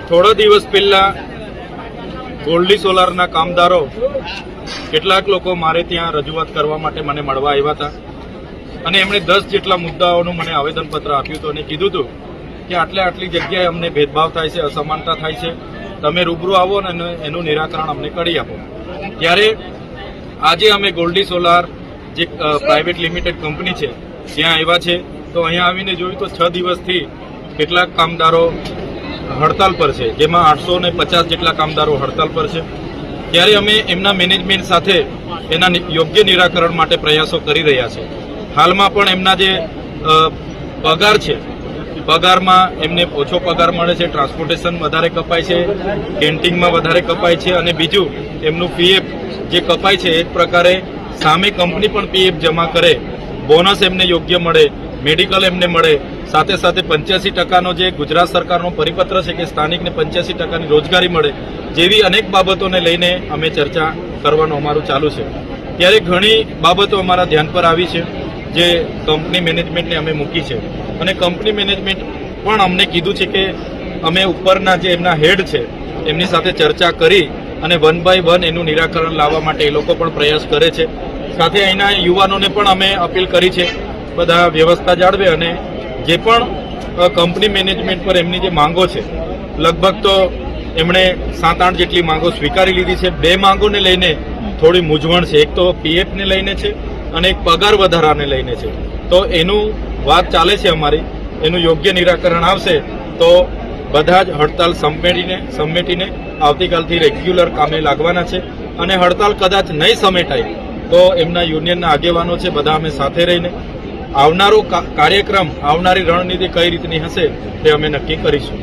થોડા દિવસ પહેલા ગોલ્ડી સોલારના કામદારો કેટલાક લોકો મારે ત્યાં રજૂઆત કરવા માટે મને મળવા આવ્યા હતા અને એમણે 10 જેટલા મુદ્દાઓનું મને આવેદનપત્ર આપ્યું હતું અને કીધું હતું કે આટલી જગ્યાએ અમને ભેદભાવ થાય છે, અસમાનતા થાય છે, તમે રૂબરૂ આવો અને એનું નિરાકરણ અમને કરી આપો। ત્યારે આજે અમે ગોલ્ડી સોલાર જે પ્રાઇવેટ લિમિટેડ કંપની છે ત્યાં આવ્યા છે, તો અહીંયા આવીને જોયું તો 6 દિવસથી કેટલાક કામદારો હડતાલ પર છે, જેમાં 850 જેટલા કામદારો હડતાલ પર છે। ત્યારે અમે એમના મેનેજમેન્ટ સાથે એના યોગ્ય નિરાકરણ માટે પ્રયાસો કરી રહ્યા છે। હાલમાં પણ એમના જે પગાર છે, પગારમાં એમને ઓછો પગાર મળે છે, ટ્રાન્સપોર્ટેશન વધારે કપાય છે, કેન્ટીનમાં વધારે કપાય છે અને બીજું એમનું પીએફ જે કપાય છે એક પ્રકારે સામે કંપની પણ પીએફ જમા કરે, બોનસ એમને યોગ્ય મળે, મેડિકલ એમને મળે, સાથે સાથે 85% જે ગુજરાત સરકારનો પરિપત્ર છે કે સ્થાનિકને 85% રોજગારી મળે, જેવી અનેક બાબતોને લઈને અમે ચર્ચા કરવાનું અમારું ચાલુ છે। ત્યારે ઘણી બાબતો અમારા ધ્યાન પર આવી છે જે કંપની મેનેજમેન્ટને અમે મૂકી છે અને કંપની મેનેજમેન્ટ પણ અમને કીધું છે કે અમે ઉપરના જે એમના હેડ છે એમની સાથે ચર્ચા કરી અને 1 by 1 એનું નિરાકરણ લાવવા માટે એ લોકો પણ પ્રયાસ કરે છે। સાથે અહીંના યુવાનોને પણ અમે અપીલ કરી છે બધા વ્યવસ્થા જાળવે અને જે પણ કંપની મેનેજમેન્ટ પર એમની જે માંગો છે, લગભગ તો એમણે 7-8 જેટલી માંગો સ્વીકારી લીધી છે। 2 માંગોને લઈને થોડી મૂંઝવણ છે, એક તો પીએફને લઈને છે અને એક પગાર વધારાને લઈને છે। તો એનું વાત ચાલે છે અમારી, એનું યોગ્ય નિરાકરણ આવશે તો બધા જ હડતાલ સમેટીને આવતીકાલથી રેગ્યુલર કામે લાગવાના છે અને હડતાલ કદાચ નહીં સમેટાય તો એમના યુનિયનના આગેવાનો છે બધા અમે સાથે રહીને આવનારો કાર્યક્રમ, આવનારી રણનીતિ કઈ રીતની હશે તે અમે નક્કી કરીશું।